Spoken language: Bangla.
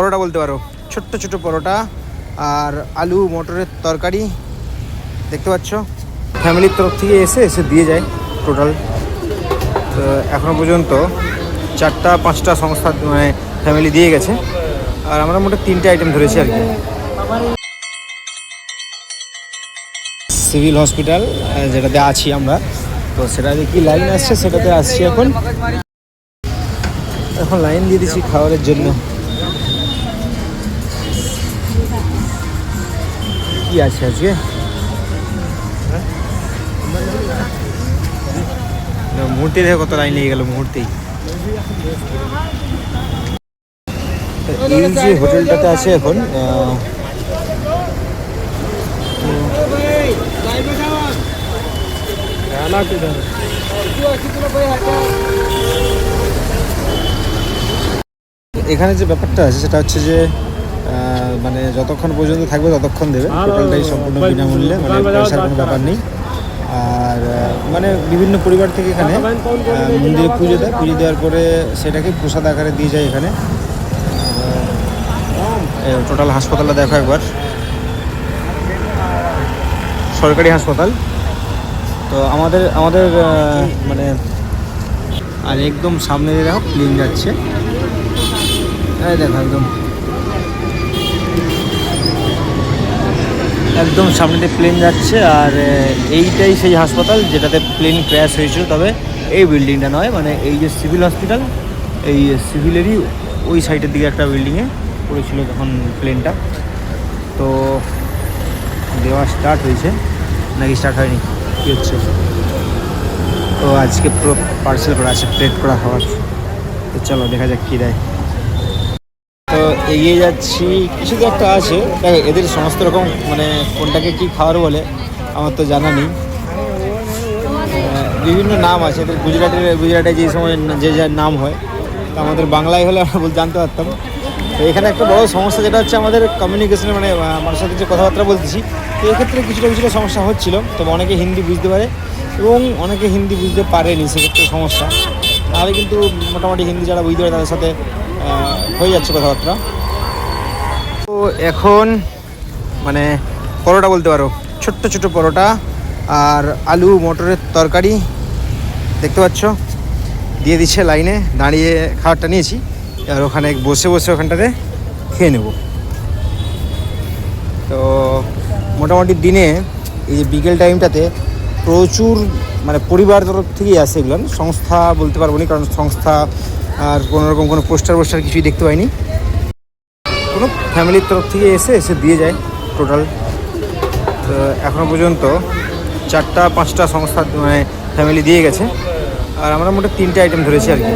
পরোটা বলতে পারো, ছোট্ট ছোট পরোটা আর আলু মটরের তরকারি দেখতে পাচ্ছ। ফ্যামিলির তরফ থেকে এসে দিয়ে যায় টোটাল। তো এখনও পর্যন্ত 4-5টা সংস্থা মানে ফ্যামিলি দিয়ে গেছে, আর আমরা মোটে 3টে আইটেম ধরেছি আর কি। সিভিল হসপিটাল যেটাতে আছি আমরা, তো সেটাতে কি লাইন আসছে সেটাতে আসছি এখন লাইন দিয়ে দিচ্ছি খাবারের জন্য। কি আছে আজকে মুহূর্তে দেখো কত লাইন লেগে গেল মুহূর্তেই। এই যে হোটেলটাতে আছে এখন, এখানে যে ব্যাপারটা আছে সেটা হচ্ছে যে মানে যতক্ষণ পর্যন্ত থাকবে ততক্ষণ দেবে, টোটালটাই সম্পূর্ণ বিনামূল্যে, মানে পয়সার কোনো ব্যাপার নেই। আর মানে বিভিন্ন পরিবার থেকে এখানে মন্দিরে পুজো দেয়, পুজো দেওয়ার পরে সেটাকে প্রসাদ আকারে দিয়ে যায় এখানে। টোটাল হাসপাতালটা দেখো একবার, সরকারি হাসপাতাল। তো আমাদের মানে আর একদম সামনে দিয়ে দেখো প্লেন যাচ্ছে, দেখো একদম সামনে দিয়ে প্লেন যাচ্ছে। আর এইটাই সেই হাসপাতাল যেটাতে প্লেন ক্র্যাশ হয়েছিল, তবে এই বিল্ডিংটা নয়, মানে এই যে সিভিল হসপিটাল, এই সিভিলেরই ওই সাইডের দিকে একটা বিল্ডিংয়ে পড়েছিল তখন প্লেনটা। তো দেওয়া স্টার্ট হয়েছে নাকি স্টার্ট হয়নি, কী হচ্ছে? তো আজকে পুরো পার্সেল করা আছে, প্লেট করা খাবার। তো চলো দেখা যাক কী দেয়। তো এগিয়ে যাচ্ছি, কিছু তো একটা আছে, এদের সমস্ত রকম মানে কোনটাকে কি খাবার বলে আমার তো জানা নেই, বিভিন্ন নাম আছে এদের। গুজরাটে যে সময় যে যার নাম হয়, তো আমাদের বাংলায় হলে আমরা জানতে পারতাম। তো এখানে একটা বড় সমস্যা যেটা হচ্ছে আমাদের কমিউনিকেশনে, মানে মানুষের সাথে যে কথাবার্তা বলতেছি, তো এক্ষেত্রে কিছুটা সমস্যা হচ্ছিল। তবে অনেকে হিন্দি বুঝতে পারে এবং অনেকে হিন্দি বুঝতে পারেনি, সেক্ষেত্রে সমস্যা। নাহলে কিন্তু মোটামুটি হিন্দি যারা বুঝতে পারে তাদের সাথে হয়ে যাচ্ছে কথাবার্তা। তো এখন মানে পরোটা বলতে পারো, ছোট্ট ছোট পরোটা আর আলু মটরের তরকারি দেখতে পাচ্ছ, দিয়ে দিচ্ছে লাইনে দাঁড়িয়ে। খাবারটা নিয়েছি, আর ওখানে বসে ওখানটাতে খেয়ে নেব। তো মোটামুটি দিনে এই যে বিকেল টাইমটাতে প্রচুর মানে পরিবার তরফ থেকেই আসে এগুলো, সংস্থা বলতে পারবো না, কারণ সংস্থা আর কোনোরকম কোনো পোস্টার কিছুই দেখতে পাইনি। কোনো ফ্যামিলির তরফ থেকে এসে দিয়ে যায় টোটাল। তো এখনও পর্যন্ত 4-5টা সংস্থা মানে ফ্যামিলি দিয়ে গেছে, আর আমরা মোটে 3টে আইটেম ধরেছি আর কি।